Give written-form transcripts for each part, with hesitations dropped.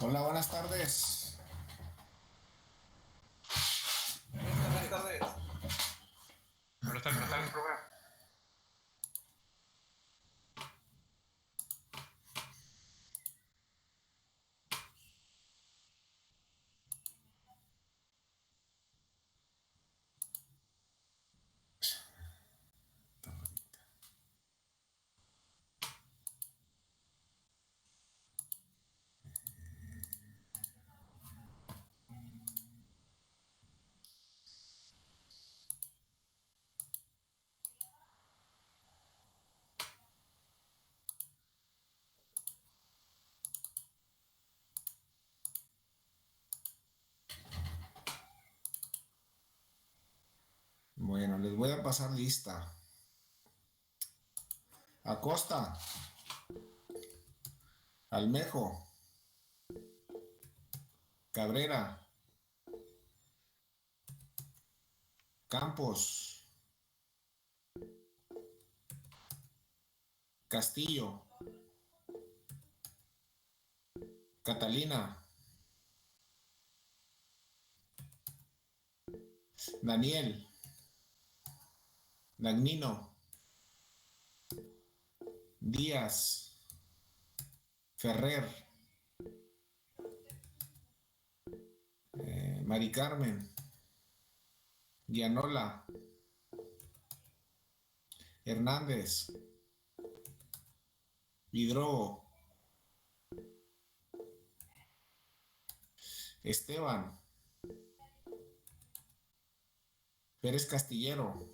Hola, buenas tardes. Buenas tardes. Buenas tardes, profe. Bueno, les voy a pasar lista. Acosta, Almejo, Cabrera, Campos, Castillo, Catalina, Daniel, Dagnino, Díaz, Ferrer, Mari Carmen, Gianola, Hernández, Vidrogo, Esteban, Pérez Castillero,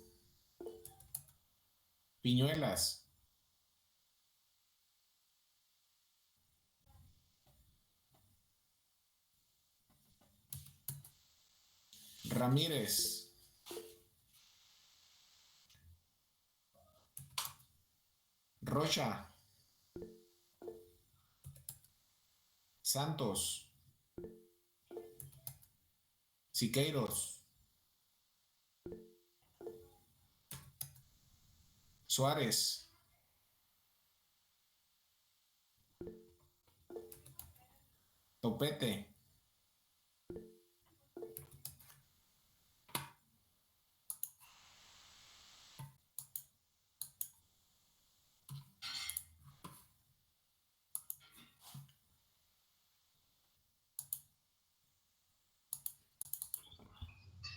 Piñuelas, Ramírez, Rocha, Santos, Siqueiros, Suárez, Topete,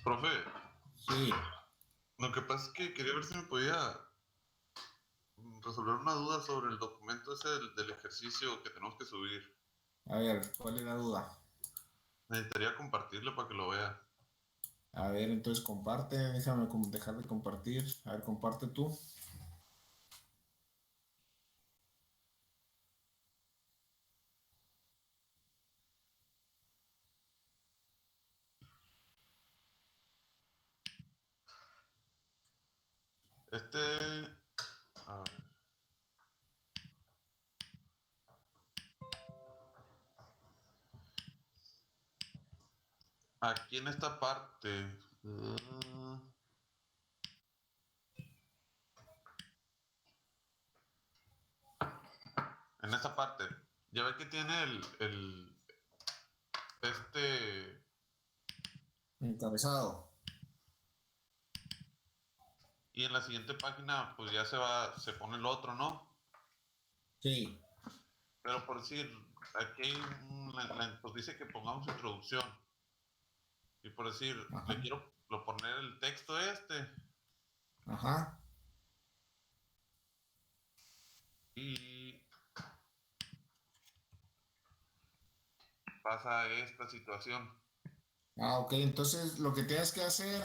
Profe, sí. lo que pasa es que quería ver si me podía resolver una duda sobre el documento ese del ejercicio que tenemos que subir. A ver, ¿cuál es la duda? Necesitaría compartirlo para que lo vea. A ver, entonces comparte, déjame dejar de compartir. A ver, comparte tú. Este, a ver, aquí en esta parte, en esta parte, ya ve que tiene este, Encabezado. y en la siguiente página, pues ya se pone el otro, ¿no? Sí. Pero por decir, aquí hay pues dice que pongamos introducción. Y por decir, Ajá. le quiero poner el texto este Ajá. y pasa esta situación. Ah, ok. Entonces lo que tienes que hacer,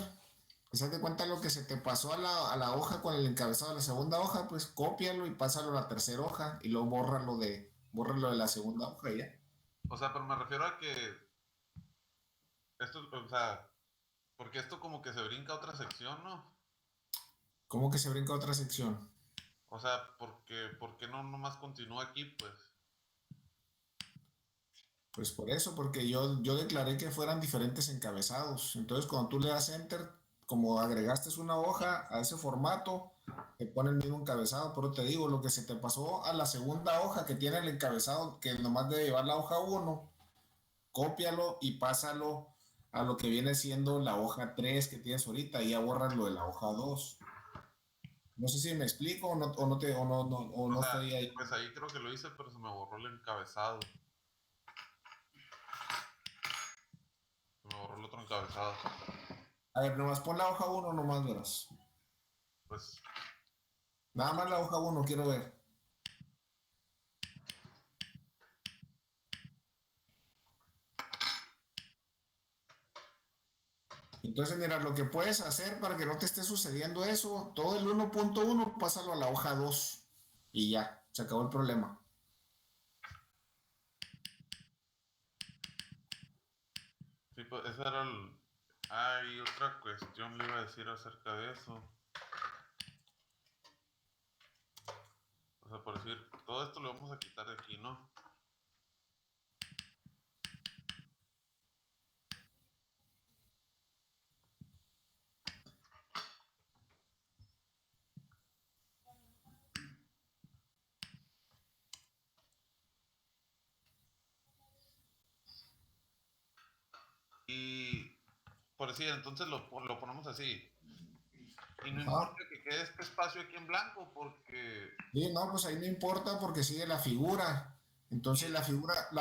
pues haz de cuenta lo que se te pasó a la hoja con el encabezado de la segunda hoja, pues cópialo y pásalo a la tercera hoja y luego bórralo de la segunda hoja y ya. O sea, pero me refiero a que esto, o sea, porque esto como que se brinca a otra sección, ¿no? ¿Cómo que se brinca a otra sección? O sea, ¿por qué no nomás continúa aquí, pues? Pues por eso, porque yo declaré que fueran diferentes encabezados. Entonces, cuando tú le das enter, como agregaste una hoja a ese formato, te pone el mismo encabezado. Pero te digo, lo que se te pasó a la segunda hoja que tiene el encabezado, que nomás debe llevar la hoja uno, cópialo y pásalo a lo que viene siendo la hoja 3 que tienes ahorita y ya borras lo de la hoja 2. No sé si me explico o O no sea, estoy ahí. pues ahí creo que lo hice, pero se me borró el encabezado. Se me borró el otro encabezado. A ver, nomás pon la hoja 1, nomás verás. Pues, Nada más la hoja 1, quiero ver. Entonces, mira, lo que puedes hacer para que no te esté sucediendo eso, todo el 1.1, pásalo a la hoja 2 y ya, se acabó el problema. sí, pues ese era el... Hay otra cuestión, le iba a decir acerca de eso. O sea, por decir, todo esto lo vamos a quitar de aquí, ¿no? Y, por decir, entonces lo ponemos así. Y no Ajá. importa que quede este espacio aquí en blanco, porque... Sí, no, pues ahí no importa porque sigue la figura. Entonces la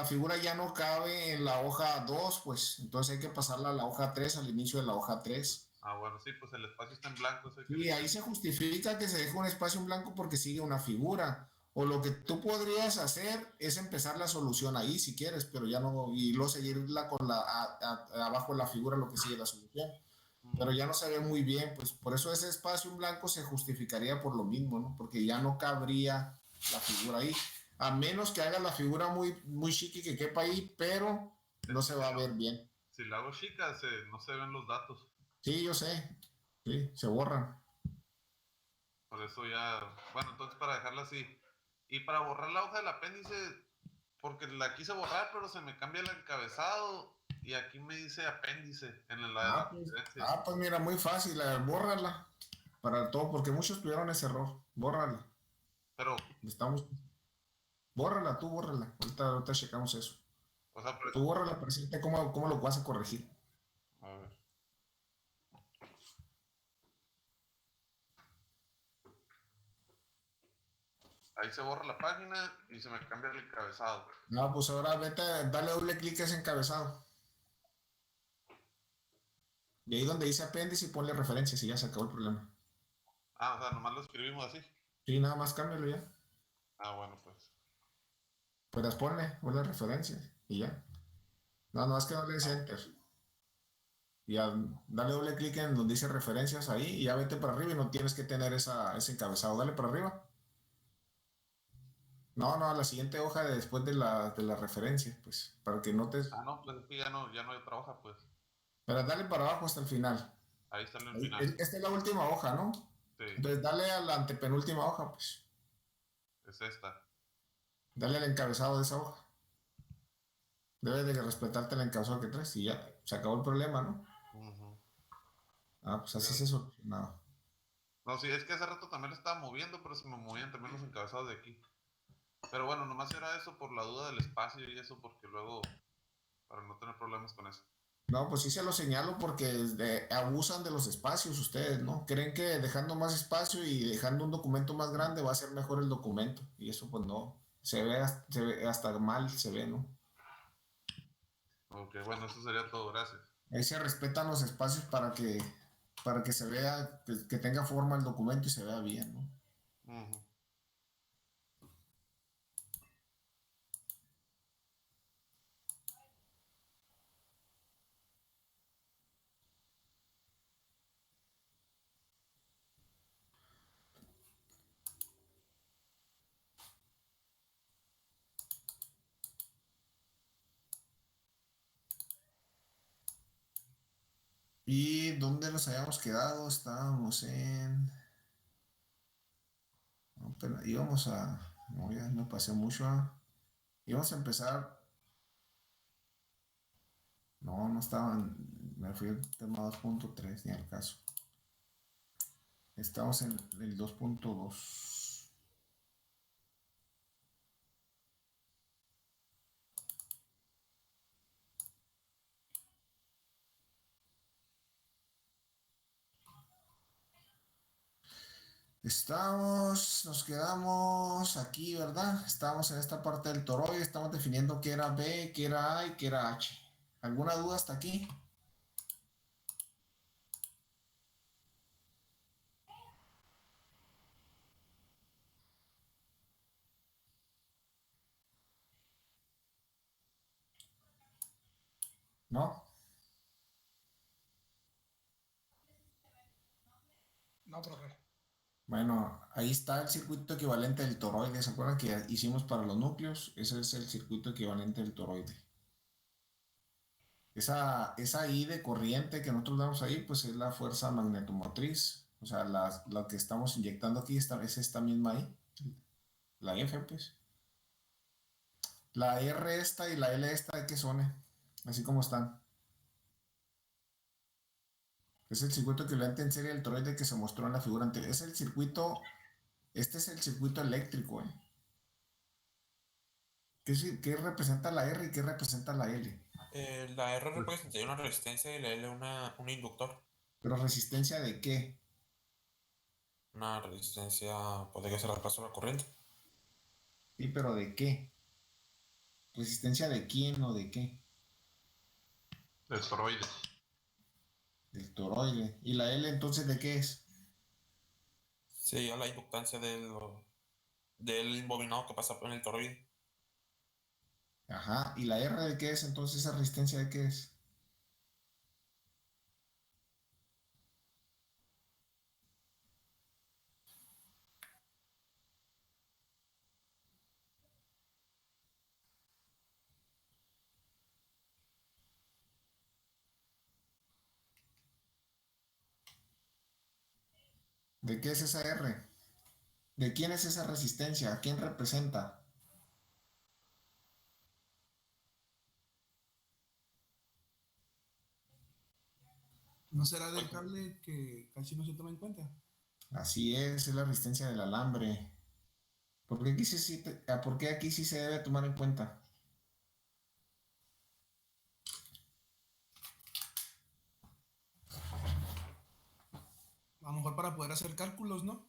figura ya no cabe en la hoja 2, pues entonces hay que pasarla a la hoja 3, al inicio de la hoja 3. Ah, bueno, sí, pues el espacio está en blanco, eso hay que Sí, ahí eliminar. se justifica que se deje un espacio en blanco porque sigue una figura. O lo que tú podrías hacer es empezar la solución ahí si quieres, pero ya no, y luego seguirla con abajo de la figura lo que sigue la solución. Pero ya no se ve muy bien, pues por eso ese espacio en blanco se justificaría por lo mismo, ¿no? Porque ya no cabría la figura ahí. A menos que haga la figura muy chiqui que quepa ahí, pero Es no que se va a ver bien. si la hago chica, no se ven los datos. Sí, yo sé. Sí, se borran. Por eso ya... Bueno, entonces para dejarla así. Y para borrar la hoja del apéndice, porque la quise borrar, pero se me cambia el encabezado. Y aquí me dice apéndice en la de la referencia. Pues mira, muy fácil, bórrala para todo, porque muchos tuvieron ese error. Bórrala. Pero, Estamos, bórrala, tú bórrala. Ahorita checamos eso. o sea, Tú bórrala, presente cómo lo vas a corregir. a ver. Ahí se borra la página y se me cambia el encabezado. No, pues ahora vete, dale doble clic a ese encabezado. Y ahí donde dice apéndice, ponle referencias y ya se acabó el problema. Ah, o sea, nomás lo escribimos así. Sí, nada más cámbialo ya. Ah, bueno, pues. Pues ponle referencias y ya. No, no, es que no le des enter. Y ya, dale doble clic en donde dice referencias ahí y ya vete para arriba y no tienes que tener ese encabezado. Dale para arriba. No, no, a la siguiente hoja después de la referencia, pues, para que no te... Ah, no, pues es que ya no hay otra hoja, pues. Pero dale para abajo hasta el final. Ahí está en el final. Esta es la última hoja, ¿no? Sí, Entonces dale a la antepenúltima hoja, pues. es esta. Dale al encabezado de esa hoja. Debes de respetarte el encabezado que traes y ya, se acabó el problema, ¿no? Ujú. Pues así Ya. se solucionaba. No, sí, es que hace rato también lo estaba moviendo, pero se me movían también los encabezados de aquí. Pero bueno, nomás era eso por la duda del espacio y eso, porque luego, para no tener problemas con eso. No, pues sí se lo señalo porque abusan de los espacios ustedes, ¿no? Creen que dejando más espacio y dejando un documento más grande va a ser mejor el documento. Y eso pues no, se ve hasta mal, se ve, ¿no? Ok, bueno, eso sería todo, gracias. Ahí se respetan los espacios para que se vea, que tenga forma el documento y se vea bien, ¿no? Ujú. ¿Y dónde nos habíamos quedado? Estábamos en... No, pero íbamos a... No, ya me pasé mucho. Íbamos a empezar... No, no estaban... Me fui al tema 2.3 ni al caso. Estamos en el 2.2. Nos quedamos aquí, ¿verdad? Estamos en esta parte del toroide, estamos definiendo qué era B, qué era A y qué era H. ¿Alguna duda hasta aquí? ¿No? No, profe. Bueno, ahí está el circuito equivalente del toroide. ¿Se acuerdan que hicimos para los núcleos? Ese es el circuito equivalente del toroide. Esa I de corriente que nosotros damos ahí, pues es la fuerza magnetomotriz. O sea, la que estamos inyectando aquí es esta misma I, la F, pues. La R esta y la L esta, ¿qué son? Así como están. Es el circuito equivalente en serie del toroide que se mostró en la figura anterior. Es el circuito, este es el circuito eléctrico, ¿eh? ¿Qué representa la R y qué representa la L? La R representaría una resistencia y la L un inductor. ¿Pero resistencia de qué? Una resistencia podría ser el paso de la corriente. Sí, pero ¿de qué? ¿Resistencia de quién o de qué? Del toroide. Del toroide. ¿Y la L entonces de qué es? Sería la inductancia del bobinado que pasa en el toroide. Ajá. ¿Y la R de qué es entonces? ¿Esa resistencia de qué es? ¿De qué es esa R? ¿De quién es esa resistencia? ¿A quién representa? ¿No será del cable que casi no se toma en cuenta? Así es la resistencia del alambre. ¿Por qué aquí sí se debe tomar en cuenta? A lo mejor para poder hacer cálculos, ¿no?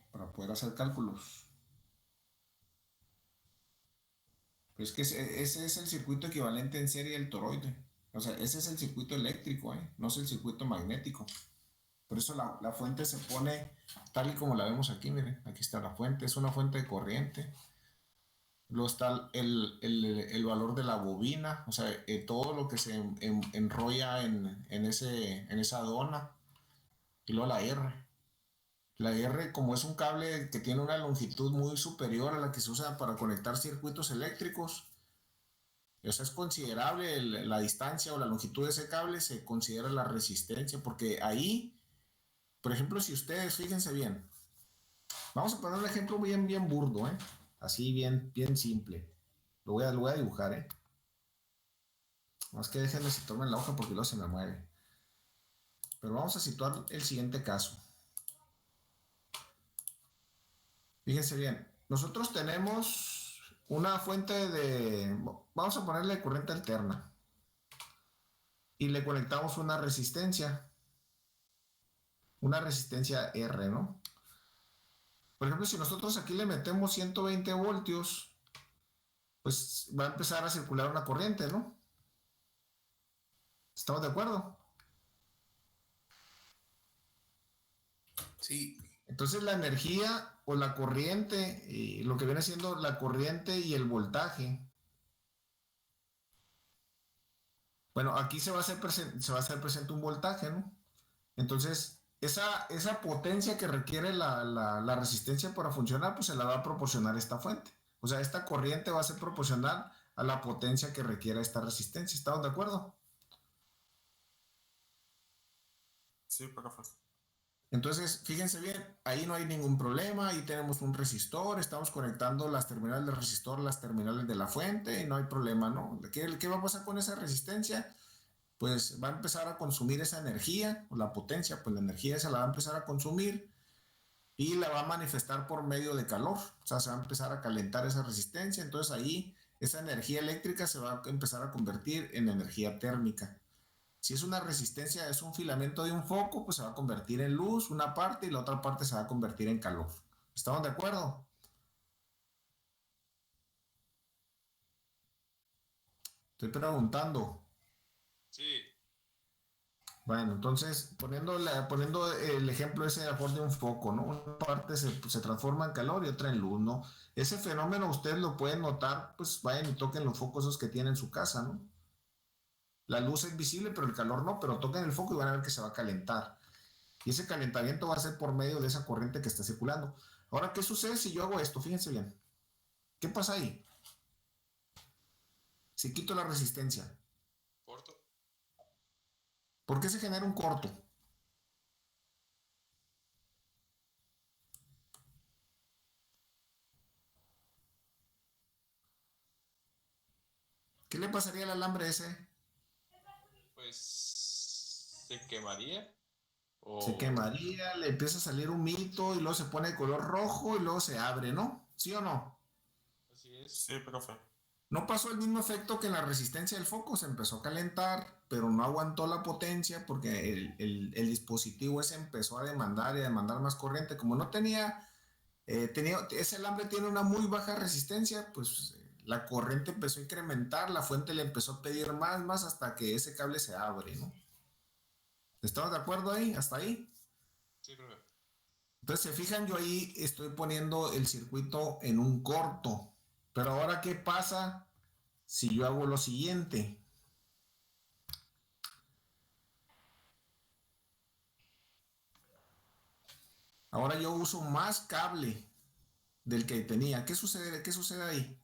Para poder hacer cálculos. Pero es que ese es el circuito equivalente en serie del toroide. O sea, ese es el circuito eléctrico, ¿eh? No es el circuito magnético. Por eso la fuente se pone tal y como la vemos aquí, miren. Aquí está la fuente, es una fuente de corriente. Luego está el valor de la bobina, o sea, todo lo que se enrolla en esa dona. Y luego la R. La R, como es un cable que tiene una longitud muy superior a la que se usa para conectar circuitos eléctricos, o sea, es considerable la distancia o la longitud de ese cable, se considera la resistencia, porque ahí, por ejemplo, si ustedes, fíjense bien, vamos a poner un ejemplo bien, bien burdo, ¿eh? Así bien, bien simple. Lo voy a dibujar, ¿eh? Más que déjenme situarme en la hoja porque luego se me mueve. Pero vamos a situar el siguiente caso. Fíjense bien, nosotros tenemos una fuente vamos a ponerle corriente alterna y le conectamos una resistencia R, ¿no? Por ejemplo, si nosotros aquí le metemos 120 voltios, pues va a empezar a circular una corriente, ¿no? ¿Estamos de acuerdo? Sí. Entonces la energía o la corriente, lo que viene siendo la corriente y el voltaje. Bueno, aquí se va a hacer presente un voltaje, ¿no? Entonces, esa potencia que requiere la resistencia para funcionar, pues se la va a proporcionar esta fuente. O sea, esta corriente va a ser proporcional a la potencia que requiere esta resistencia. ¿Estamos de acuerdo? Sí, profe. Entonces, fíjense bien, ahí no hay ningún problema, ahí tenemos un resistor, estamos conectando las terminales del resistor a las terminales de la fuente y no hay problema, ¿no? ¿Qué va a pasar con esa resistencia? Pues va a empezar a consumir esa energía, o la potencia, pues la energía esa la va a empezar a consumir y la va a manifestar por medio de calor, o sea, se va a empezar a calentar esa resistencia, entonces ahí esa energía eléctrica se va a empezar a convertir en energía térmica. Si es una resistencia, es un filamento de un foco, pues se va a convertir en luz una parte y la otra parte se va a convertir en calor. ¿Estamos de acuerdo? Estoy preguntando. Sí. Bueno, entonces, poniendo el ejemplo ese de un foco, ¿no? Una parte se transforma en calor y otra en luz, ¿no? Ese fenómeno ustedes lo pueden notar, pues vayan y toquen los focos esos que tienen en su casa, ¿no? La luz es visible, pero el calor no, pero toquen el foco y van a ver que se va a calentar. Y ese calentamiento va a ser por medio de esa corriente que está circulando. Ahora, ¿qué sucede si yo hago esto? Fíjense bien. ¿Qué pasa ahí? Si quito la resistencia. Corto. ¿Por qué se genera un corto? ¿Qué le pasaría al alambre ese? Pues se quemaría. Se quemaría, le empieza a salir un humito y luego se pone de color rojo y luego se abre, ¿no? ¿Sí o no? Así es. Sí, profe. No pasó el mismo efecto que en la resistencia del foco, se empezó a calentar, pero no aguantó la potencia porque el dispositivo ese empezó a demandar y a demandar más corriente. Como no ese alambre tiene una muy baja resistencia, pues la corriente empezó a incrementar, la fuente le empezó a pedir más hasta que ese cable se abre, ¿no? ¿Estamos de acuerdo ahí? ¿Hasta ahí? Sí, profe. Entonces, se fijan, yo ahí estoy poniendo el circuito en un corto. Pero ahora, ¿qué pasa si yo hago lo siguiente? Ahora yo uso más cable del que tenía. ¿Qué sucede? ¿Qué sucede ahí?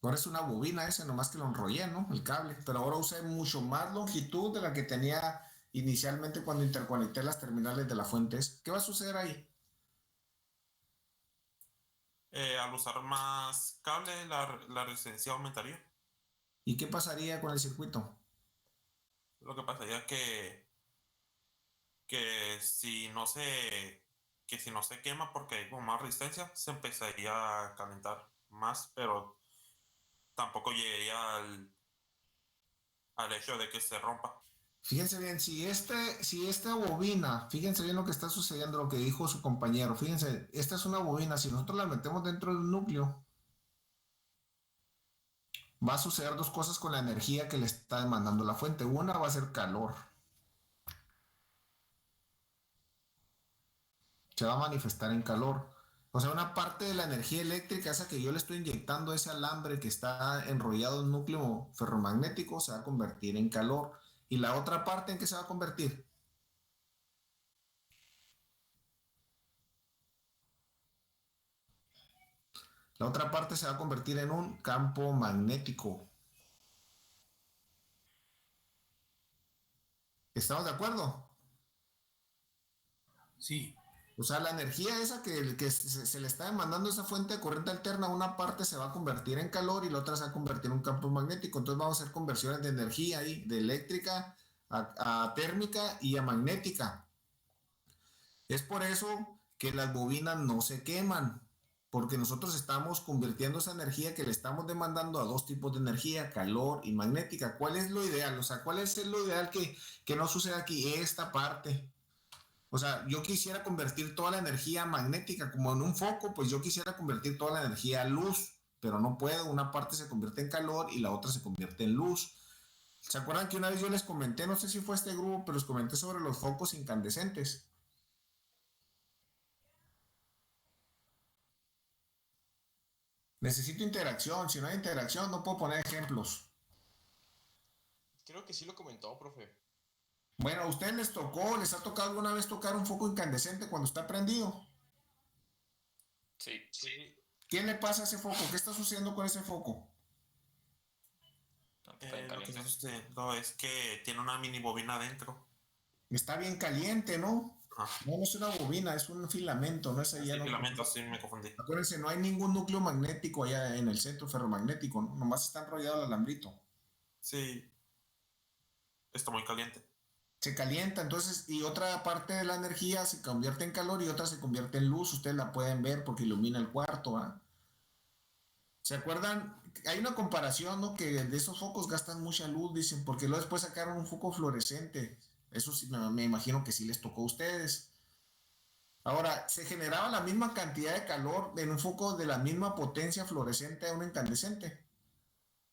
Ahora es una bobina ese, nomás que lo enrollé, ¿no? El cable. Pero ahora usé mucho más longitud de la que tenía inicialmente cuando interconecté las terminales de la fuente. ¿Qué va a suceder ahí? Al usar más cable, la resistencia aumentaría. ¿Y qué pasaría con el circuito? Lo que pasaría es que si no se quema porque hay como más resistencia, se empezaría a calentar más, pero tampoco llegaría al hecho de que se rompa. Fíjense bien, si esta bobina, fíjense bien lo que está sucediendo, lo que dijo su compañero, fíjense, esta es una bobina, si nosotros la metemos dentro del núcleo, va a suceder dos cosas con la energía que le está demandando la fuente. Una va a ser calor, se va a manifestar en calor. O sea, una parte de la energía eléctrica, esa que yo le estoy inyectando a ese alambre que está enrollado en un núcleo ferromagnético, se va a convertir en calor. ¿Y la otra parte en qué se va a convertir? La otra parte se va a convertir en un campo magnético. ¿Estamos de acuerdo? Sí. O sea, la energía esa que se le está demandando a esa fuente de corriente alterna, una parte se va a convertir en calor y la otra se va a convertir en un campo magnético. Entonces vamos a hacer conversiones de energía ahí, de eléctrica a térmica y a magnética. Es por eso que las bobinas no se queman, porque nosotros estamos convirtiendo esa energía que le estamos demandando a dos tipos de energía, calor y magnética. ¿Cuál es lo ideal? O sea, ¿cuál es lo ideal que no suceda aquí? Esta parte. O sea, yo quisiera convertir toda la energía magnética como en un foco, pues yo quisiera convertir toda la energía a luz, pero no puedo. Una parte se convierte en calor y la otra se convierte en luz. ¿Se acuerdan que una vez yo les comenté, no sé si fue este grupo, pero les comenté sobre los focos incandescentes? Necesito interacción. Si no hay interacción, no puedo poner ejemplos. Creo que sí lo comentó, profe. Bueno, ¿a ustedes les ha tocado alguna vez tocar un foco incandescente cuando está prendido? Sí. Sí. ¿Qué le pasa a ese foco? ¿Qué está sucediendo con ese foco? Está bien Lo que caliente. está sucediendo es que tiene una mini bobina adentro. Está bien caliente, ¿no? Ajá. No, no es una bobina, es un filamento, no es allá. Sí, No, filamento, sí me confundí. acuérdense, no hay ningún núcleo magnético allá en el centro ferromagnético, ¿no? Nomás está enrollado el alambrito. Sí, está muy caliente. Se calienta, entonces, y otra parte de la energía se convierte en calor y otra se convierte en luz. Ustedes la pueden ver porque ilumina el cuarto, ¿ah? ¿Se acuerdan? Hay una comparación, ¿no? Que de esos focos gastan mucha luz, dicen, porque luego después sacaron un foco fluorescente. Eso sí, me imagino que sí les tocó a ustedes. Ahora, se generaba la misma cantidad de calor en un foco de la misma potencia fluorescente a un incandescente.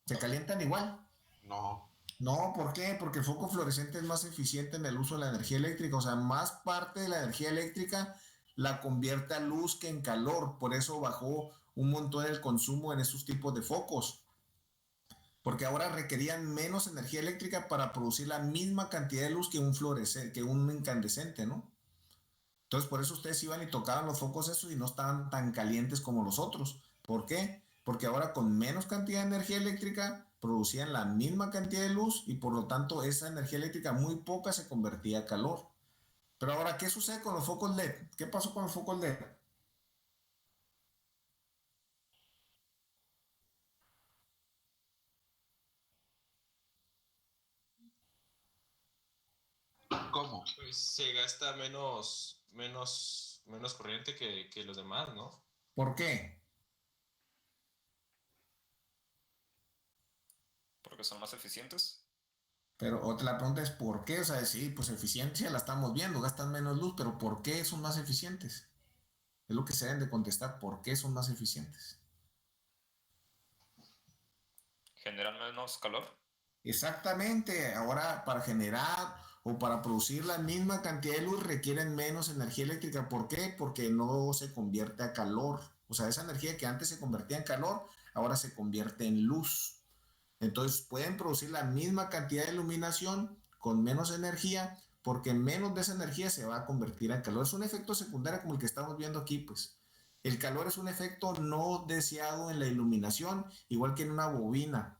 Se calientan igual. No. No, ¿por qué? Porque el foco fluorescente es más eficiente en el uso de la energía eléctrica, o sea, más parte de la energía eléctrica la convierte a luz que en calor, por eso bajó un montón el consumo en esos tipos de focos, porque ahora requerían menos energía eléctrica para producir la misma cantidad de luz que un fluorescente, que un incandescente, ¿no? Entonces, por eso ustedes iban y tocaban los focos esos y no estaban tan calientes como los otros. ¿Por qué? Porque ahora con menos cantidad de energía eléctrica producían la misma cantidad de luz y por lo tanto esa energía eléctrica muy poca se convertía a calor. Pero ahora, ¿qué sucede con los focos LED? ¿Qué pasó con los focos LED? ¿Cómo? Pues se gasta menos corriente que los demás, ¿no? ¿Por qué? Porque son más eficientes. Pero otra la pregunta es ¿por qué? O sea, sí, pues eficiencia la estamos viendo, gastan menos luz, pero ¿por qué son más eficientes? Es lo que se deben de contestar, ¿por qué son más eficientes? Generan menos calor. Exactamente, ahora para generar o para producir la misma cantidad de luz requieren menos energía eléctrica. ¿Por qué? Porque no se convierte a calor. O sea, esa energía que antes se convertía en calor, ahora se convierte en luz. Entonces pueden producir la misma cantidad de iluminación con menos energía, porque menos de esa energía se va a convertir en calor. Es un efecto secundario como el que estamos viendo aquí, pues. El calor es un efecto no deseado en la iluminación, igual que en una bobina.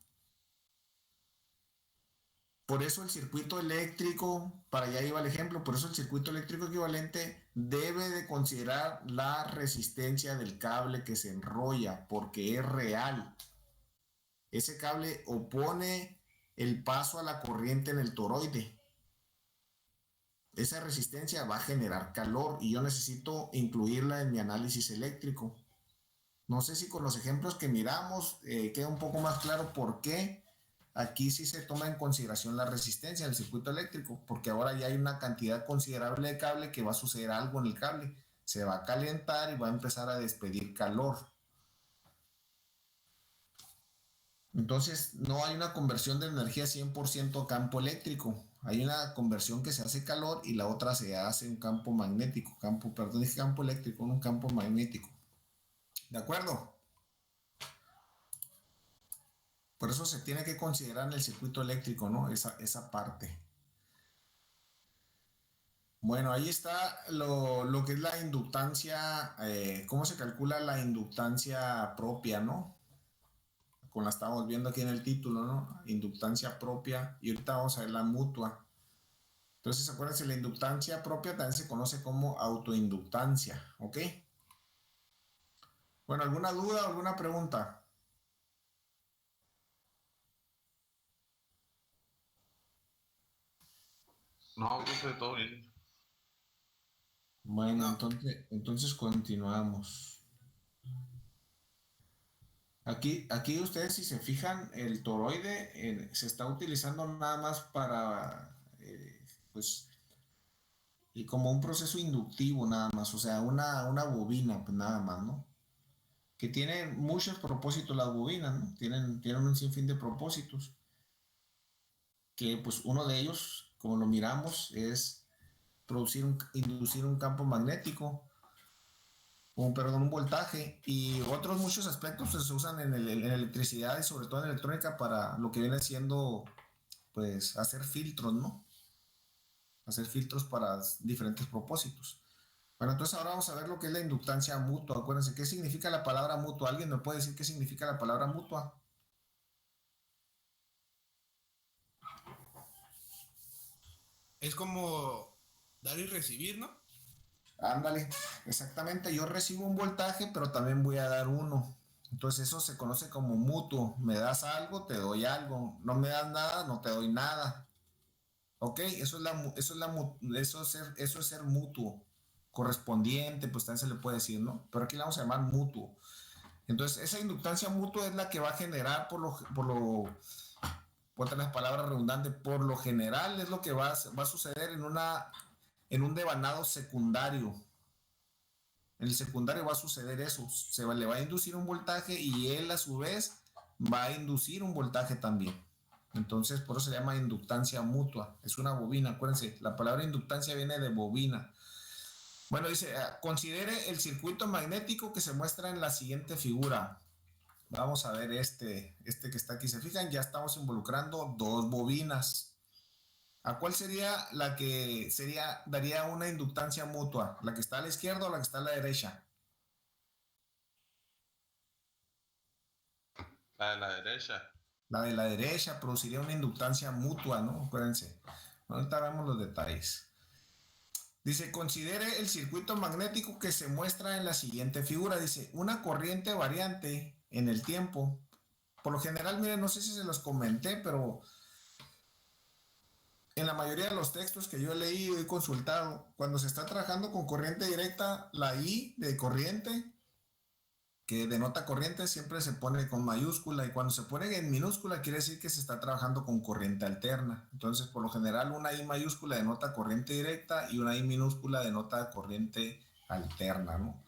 Por eso el circuito eléctrico, para allá iba el ejemplo, por eso el circuito eléctrico equivalente debe de considerar la resistencia del cable que se enrolla, porque es real. Ese cable opone el paso a la corriente en el toroide. Esa resistencia va a generar calor y yo necesito incluirla en mi análisis eléctrico. No sé si con los ejemplos que miramos queda un poco más claro por qué aquí sí se toma en consideración la resistencia del circuito eléctrico, porque ahora ya hay una cantidad considerable de cable que va a suceder algo en el cable. Se va a calentar y va a empezar a despedir calor. Entonces, no hay una conversión de energía 100% a campo eléctrico. Hay una conversión que se hace calor y la otra se hace un campo magnético. Perdón, dije campo eléctrico, un campo magnético. ¿De acuerdo? Por eso se tiene que considerar en el circuito eléctrico, ¿no? Esa parte. Bueno, ahí está lo que es la inductancia, cómo se calcula la inductancia propia, ¿no? Como la estamos viendo aquí en el título, ¿no? Inductancia propia y ahorita vamos a ver la mutua. Entonces, acuérdense, la inductancia propia también se conoce como autoinductancia, ¿ok? Bueno, ¿alguna duda o alguna pregunta? No, profe, todo bien. Bueno, No. entonces continuamos. Aquí ustedes si se fijan, el toroide se está utilizando nada más para, pues, y como un proceso inductivo nada más, o sea, una bobina, pues nada más, ¿no? Que tiene muchos propósitos las bobinas, ¿no? Tienen un sinfín de propósitos, que pues uno de ellos, como lo miramos, es inducir un campo magnético, perdón, un voltaje y otros muchos aspectos pues, se usan en electricidad y sobre todo en electrónica para lo que viene siendo pues hacer filtros, ¿no? Hacer filtros para diferentes propósitos. Bueno, entonces ahora vamos a ver lo que es la inductancia mutua. Acuérdense, ¿qué significa la palabra mutua? ¿Alguien me puede decir qué significa la palabra mutua? Es como dar y recibir, ¿no? Ándale, exactamente. Yo recibo un voltaje, pero también voy a dar uno. Entonces eso se conoce como mutuo. Me das algo, te doy algo. No me das nada, no te doy nada. ¿Ok? Eso es ser mutuo. Correspondiente, pues también se le puede decir, ¿no? Pero aquí le vamos a llamar mutuo. Entonces, esa inductancia mutua es la que va a generar por las palabras redundantes, por lo general es lo que va a suceder en un devanado secundario. En el secundario va a suceder eso, le va a inducir un voltaje y él a su vez va a inducir un voltaje también. Entonces, por eso se llama inductancia mutua. Es una bobina, acuérdense, la palabra inductancia viene de bobina. Bueno, dice, considere el circuito magnético que se muestra en la siguiente figura. Vamos a ver este que está aquí. ¿Se fijan? Ya estamos involucrando dos bobinas. ¿A cuál sería la que daría una inductancia mutua? ¿La que está a la izquierda o la que está a la derecha? La de la derecha. La de la derecha produciría una inductancia mutua, ¿no? Acuérdense. Ahorita vemos los detalles. Dice, considere el circuito magnético que se muestra en la siguiente figura. Dice, una corriente variante en el tiempo. Por lo general, miren, no sé si se los comenté, pero en la mayoría de los textos que yo he leído y consultado, cuando se está trabajando con corriente directa, la I de corriente, que denota corriente, siempre se pone con mayúscula, y cuando se pone en minúscula quiere decir que se está trabajando con corriente alterna. Entonces, por lo general, una I mayúscula denota corriente directa y una I minúscula denota corriente alterna, ¿no?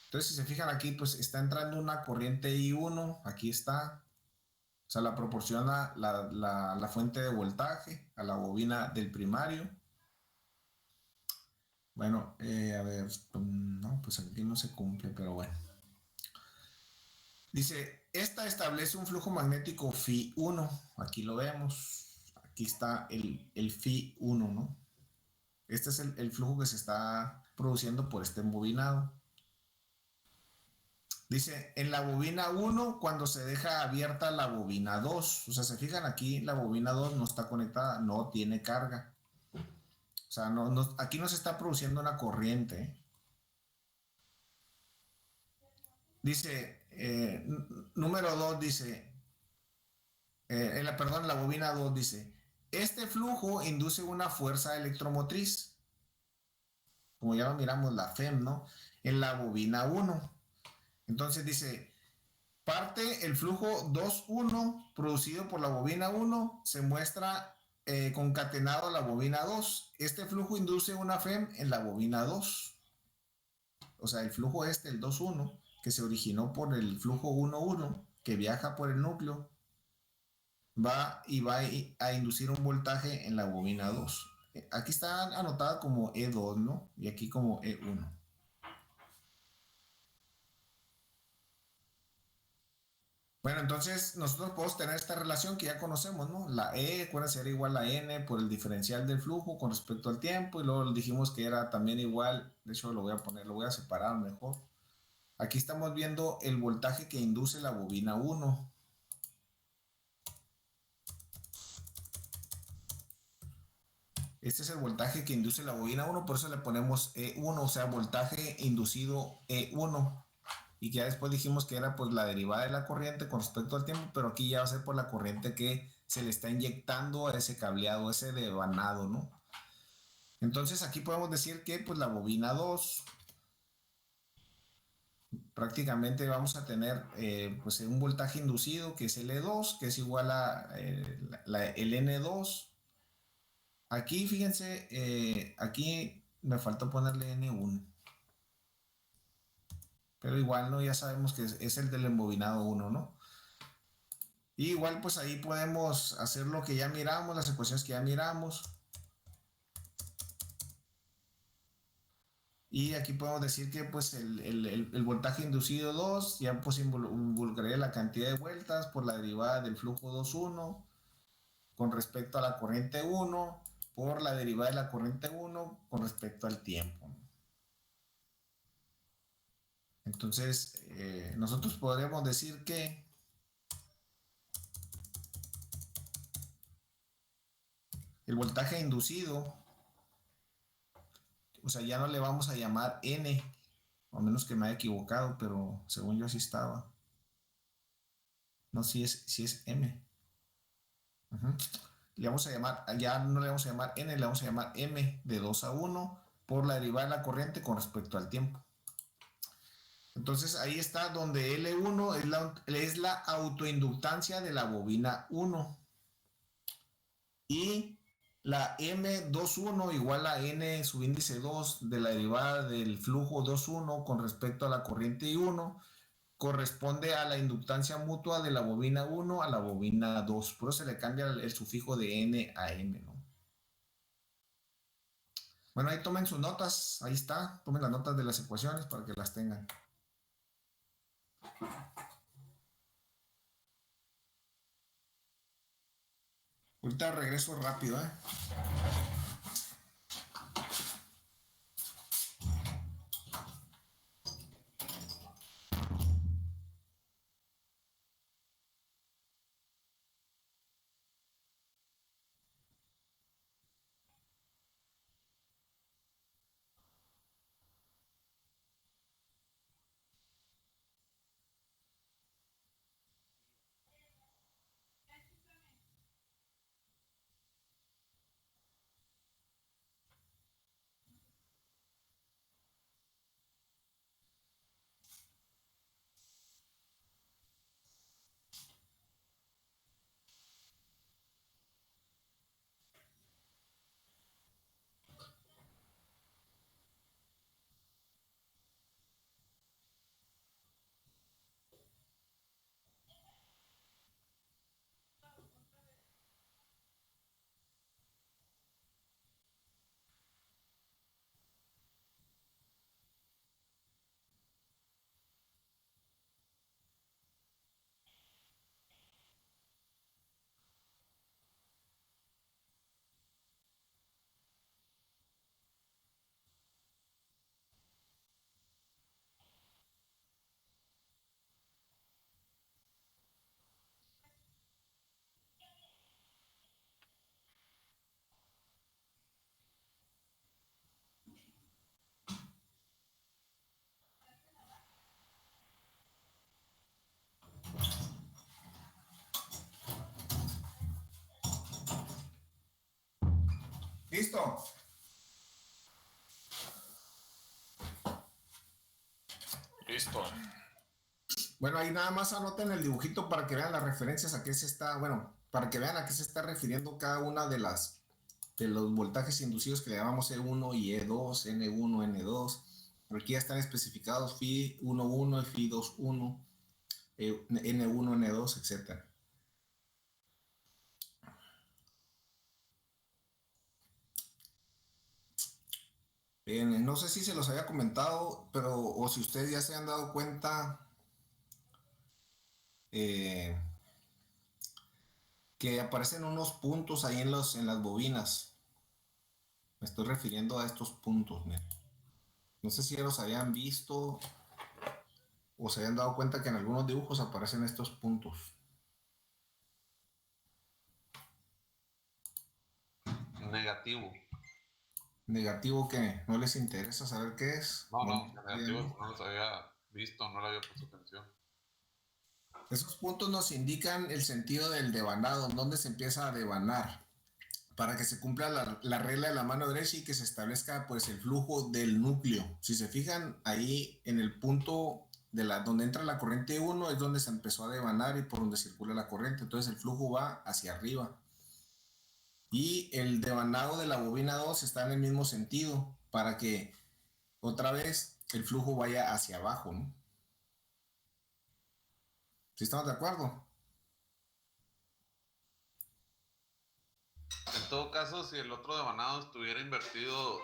Entonces, si se fijan aquí, pues está entrando una corriente I1, aquí está, o sea, la proporciona la fuente de voltaje a la bobina del primario. Bueno, a ver, no, pues aquí no se cumple, pero bueno. Dice, esta establece un flujo magnético Φ1. Aquí lo vemos. Aquí está el Φ1, ¿no? Este es el flujo que se está produciendo por este embobinado. Dice, en la bobina 1, cuando se deja abierta la bobina 2, o sea, se fijan aquí, la bobina 2 no está conectada, no tiene carga. O sea, aquí no se está produciendo una corriente. Dice, número 2 dice, perdón, la bobina 2 dice, este flujo induce una fuerza electromotriz, como ya lo miramos, la FEM, ¿no? En la bobina 1. Entonces dice, parte el flujo 2,1 producido por la bobina 1 se muestra concatenado a la bobina 2. Este flujo induce una FEM en la bobina 2. O sea, el flujo el 2,1, que se originó por el flujo 1,1, que viaja por el núcleo, va a inducir un voltaje en la bobina 2. Aquí está anotada como E2, ¿no? Y aquí como E1. Bueno, entonces nosotros podemos tener esta relación que ya conocemos, ¿no? La E, acuérdense, era igual a N por el diferencial del flujo con respecto al tiempo, y luego dijimos que era también igual, de hecho lo voy a separar mejor. Aquí estamos viendo el voltaje que induce la bobina 1. Este es el voltaje que induce la bobina 1, por eso le ponemos E1, o sea, voltaje inducido E1. Y que ya después dijimos que era pues la derivada de la corriente con respecto al tiempo, pero aquí ya va a ser por la corriente que se le está inyectando a ese cableado, ese devanado, ¿no? Entonces aquí podemos decir que pues la bobina 2, prácticamente vamos a tener pues un voltaje inducido que es el E2, que es igual a el N2. Aquí fíjense, aquí me faltó ponerle N1. Pero igual, ¿no? Ya sabemos que es el del embobinado 1, ¿no? Y igual, pues ahí podemos hacer lo que ya miramos, las ecuaciones que ya miramos. Y aquí podemos decir que pues el voltaje inducido 2, ya pues involucraría la cantidad de vueltas por la derivada del flujo 2,1 con respecto a la corriente 1 por la derivada de la corriente 1 con respecto al tiempo. Entonces, nosotros podríamos decir que el voltaje inducido, o sea, ya no le vamos a llamar N, a menos que me haya equivocado, pero según yo así estaba. No, si es M. le vamos a llamar, ya no le vamos a llamar n, le vamos a llamar m de 2 a 1 por la derivada de la corriente con respecto al tiempo. Entonces ahí está donde L1 es la autoinductancia de la bobina 1 y la M21 igual a N subíndice 2 de la derivada del flujo 21 con respecto a la corriente I1 corresponde a la inductancia mutua de la bobina 1 a la bobina 2. Por eso se le cambia el sufijo de N a M, ¿no? Bueno, ahí tomen sus notas, ahí está, tomen las notas de las ecuaciones para que las tengan. Ahorita regreso rápido, ¿eh? ¿Listo? Listo. Bueno, ahí nada más anoten el dibujito para que vean las referencias a qué se está, bueno, para que vean a qué se está refiriendo cada una de los voltajes inducidos que le llamamos E1 y E2, N1, N2. Aquí ya están especificados Phi 1.1 y Phi 2.1, N1, N2, etcétera. No sé si se los había comentado, pero o si ustedes ya se han dado cuenta que aparecen unos puntos ahí en las bobinas. Me estoy refiriendo a estos puntos, miren. No sé si ya los habían visto o se habían dado cuenta que en algunos dibujos aparecen estos puntos. Negativo. Negativo que no les interesa saber qué es. No, negativo, no los había visto, no le había puesto atención. Esos puntos nos indican el sentido del devanado, dónde se empieza a devanar, para que se cumpla la regla de la mano derecha y que se establezca pues el flujo del núcleo. Si se fijan ahí en el punto donde entra la corriente 1 es donde se empezó a devanar y por donde circula la corriente, entonces el flujo va hacia arriba. Y el devanado de la bobina 2 está en el mismo sentido, para que otra vez el flujo vaya hacia abajo, ¿no? ¿Sí estamos de acuerdo? En todo caso, si el otro devanado estuviera invertido,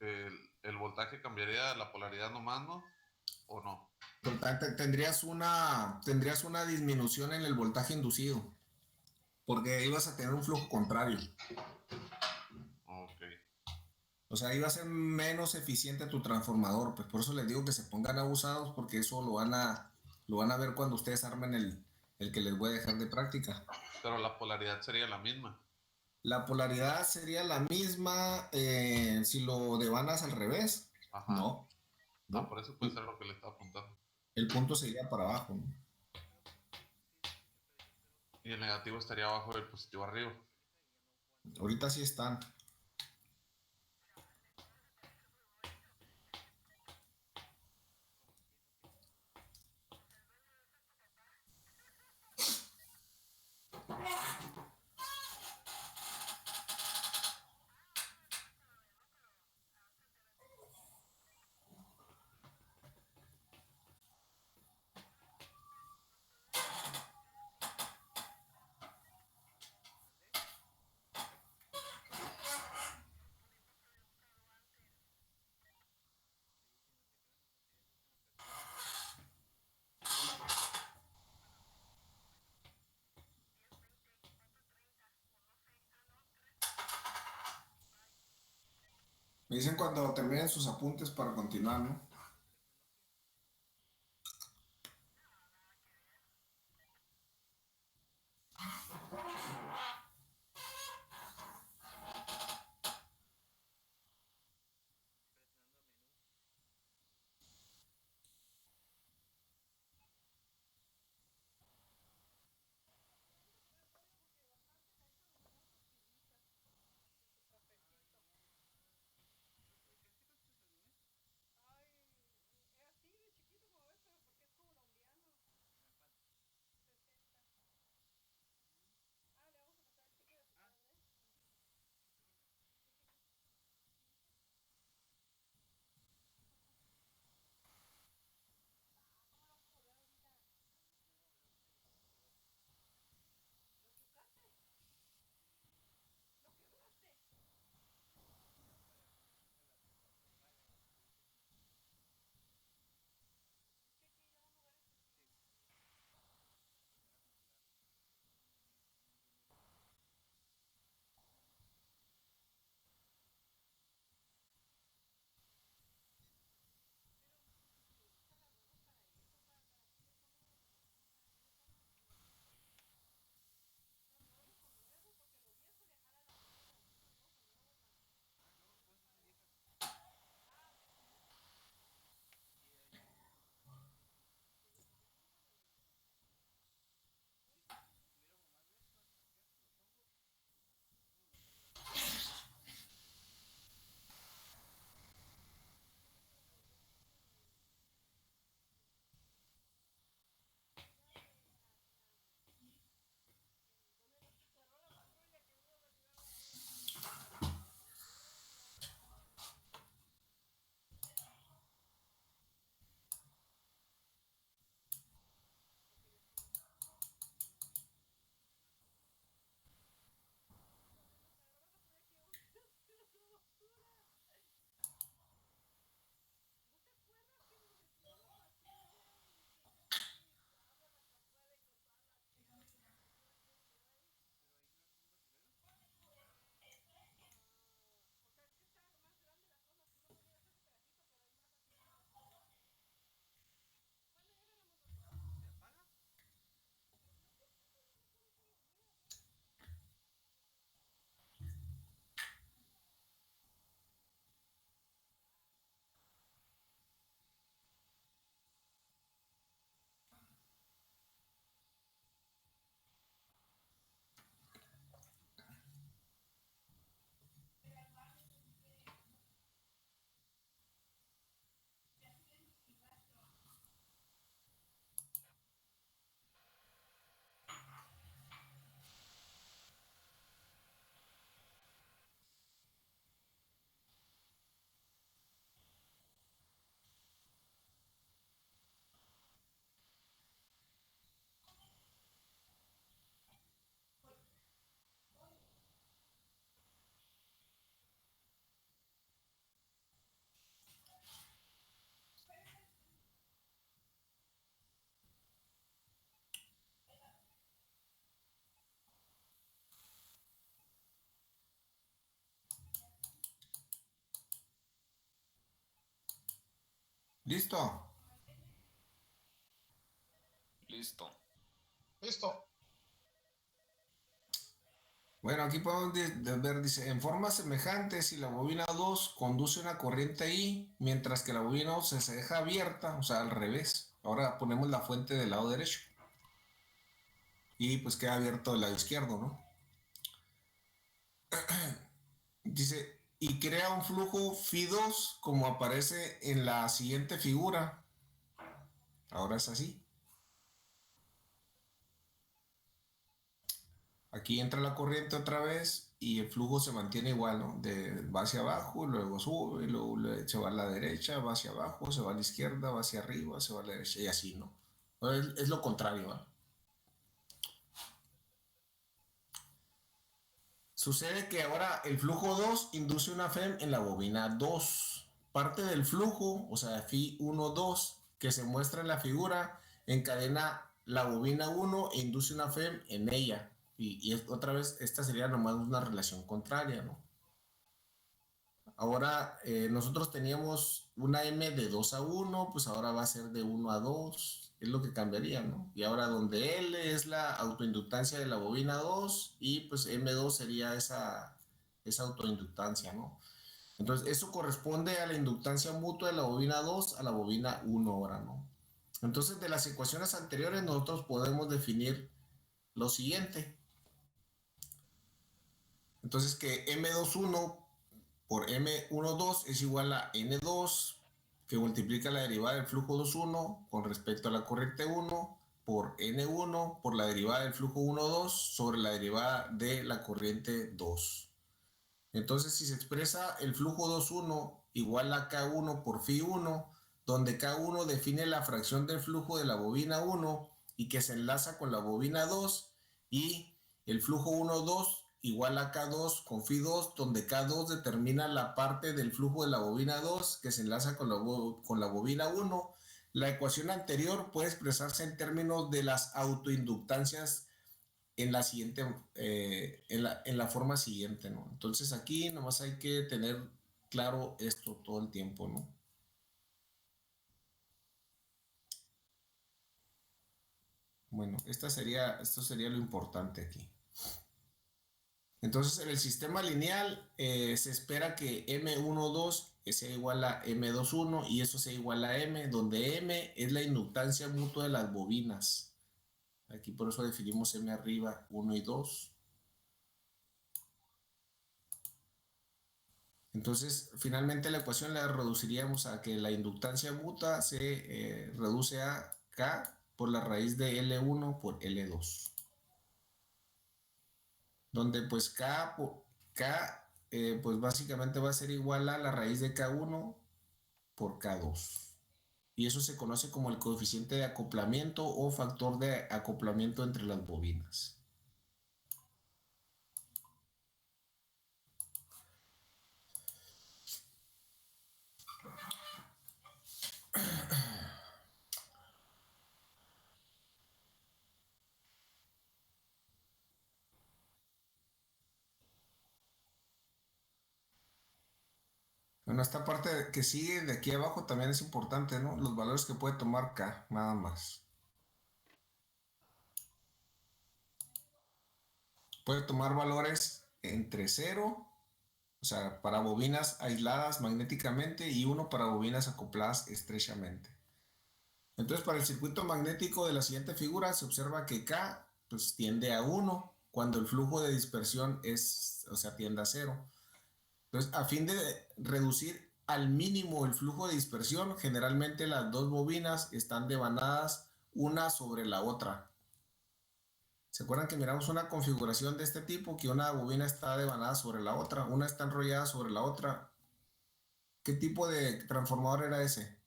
el voltaje cambiaría la polaridad nomás, ¿no? ¿O no? Tendrías una disminución en el voltaje inducido, porque ibas a tener un flujo contrario. Ok. O sea, iba a ser menos eficiente tu transformador, pues por eso les digo que se pongan abusados, porque eso lo van a ver cuando ustedes armen el que les voy a dejar de práctica. Pero la polaridad sería la misma. La polaridad sería la misma si lo devanas al revés. Ajá. No. No, por eso puede ser lo que le estaba apuntando. El punto sería para abajo, ¿no? Y el negativo estaría abajo del positivo arriba. Ahorita sí están. Me dicen cuando terminen sus apuntes para continuar, ¿no? ¿Listo? Listo. Listo. Bueno, aquí podemos ver, dice, en forma semejante, si la bobina 2 conduce una corriente I, mientras que la bobina 11 se deja abierta, o sea, al revés. Ahora ponemos la fuente del lado derecho. y pues queda abierto el lado izquierdo, ¿no? Dice, y crea un flujo Phi2 como aparece en la siguiente figura. Ahora es así. Aquí entra la corriente otra vez y el flujo se mantiene igual, ¿no? Va hacia abajo, luego sube, luego se va a la derecha, va hacia abajo, se va a la izquierda, va hacia arriba, se va a la derecha y así, ¿no? Es lo contrario, ¿no? Sucede que ahora el flujo 2 induce una FEM en la bobina 2. Parte del flujo, o sea, Phi 1, 2, que se muestra en la figura, encadena la bobina 1 e induce una FEM en ella. Y otra vez, esta sería nomás una relación contraria, ¿no? Ahora, nosotros teníamos una M de 2 a 1, pues ahora va a ser de 1 a 2, es lo que cambiaría, ¿no? Y ahora donde L es la autoinductancia de la bobina 2 y pues M2 sería esa autoinductancia, ¿no? Entonces, eso corresponde a la inductancia mutua de la bobina 2 a la bobina 1 ahora, ¿no? Entonces, de las ecuaciones anteriores nosotros podemos definir lo siguiente. Entonces, que M21 por M12 es igual a N2, que multiplica la derivada del flujo 21 con respecto a la corriente 1 por N1 por la derivada del flujo 12 sobre la derivada de la corriente 2. Entonces, si se expresa el flujo 21 igual a K1 por Phi 1, donde K1 define la fracción del flujo de la bobina 1 y que se enlaza con la bobina 2, y el flujo 1,2 igual a K2 con Phi 2, donde K2 determina la parte del flujo de la bobina 2 que se enlaza con la bobina 1. La ecuación anterior puede expresarse en términos de las autoinductancias en la siguiente, en la forma siguiente, ¿no? Entonces aquí nomás hay que tener claro esto todo el tiempo, ¿no? Bueno, esto sería lo importante aquí. Entonces, en el sistema lineal se espera que M12 sea igual a M21 y eso sea igual a M, donde M es la inductancia mutua de las bobinas. Aquí por eso definimos M arriba 1 y 2. Entonces, finalmente la ecuación la reduciríamos a que la inductancia mutua se reduce a K por la raíz de L1 por L2. Donde pues K pues básicamente va a ser igual a la raíz de K1 por K2. Y eso se conoce como el coeficiente de acoplamiento o factor de acoplamiento entre las bobinas. Bueno, esta parte que sigue de aquí abajo también es importante, ¿no? Los valores que puede tomar K, nada más. Puede tomar valores entre 0, o sea, para bobinas aisladas magnéticamente, y 1 para bobinas acopladas estrechamente. Entonces, para el circuito magnético de la siguiente figura se observa que K pues, tiende a 1 cuando el flujo de dispersión tiende a 0. Entonces, a fin de reducir al mínimo el flujo de dispersión, generalmente las dos bobinas están devanadas una sobre la otra. ¿Se acuerdan que miramos una configuración de este tipo? Que una bobina está devanada sobre la otra, una está enrollada sobre la otra. ¿Qué tipo de transformador era ese?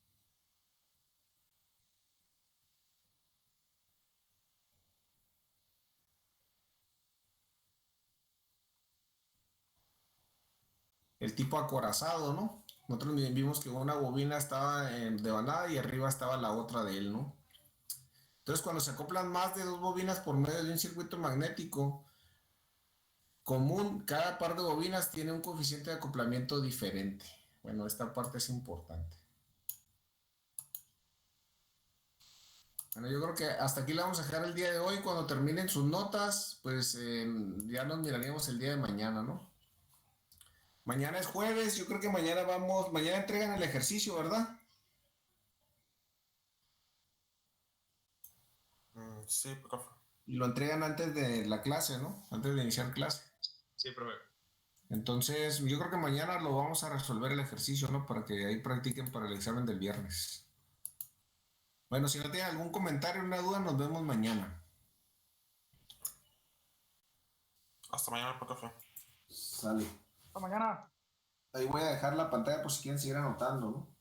El tipo acorazado, ¿no? Nosotros vimos que una bobina estaba devanada y arriba estaba la otra de él, ¿no? Entonces, cuando se acoplan más de dos bobinas por medio de un circuito magnético común, cada par de bobinas tiene un coeficiente de acoplamiento diferente. Bueno, esta parte es importante. Bueno, yo creo que hasta aquí la vamos a dejar el día de hoy. Cuando terminen sus notas, pues ya nos miraríamos el día de mañana, ¿no? Mañana es jueves, yo creo que mañana entregan el ejercicio, ¿verdad? Sí, profe. y lo entregan antes de la clase, ¿no? Antes de iniciar clase. Sí, profe. Entonces, yo creo que mañana lo vamos a resolver el ejercicio, ¿no? Para que ahí practiquen para el examen del viernes. Bueno, si no tienen algún comentario o una duda, nos vemos mañana. Hasta mañana, profe. Sale. Hasta mañana. Ahí voy a dejar la pantalla por si quieren seguir anotando, ¿no?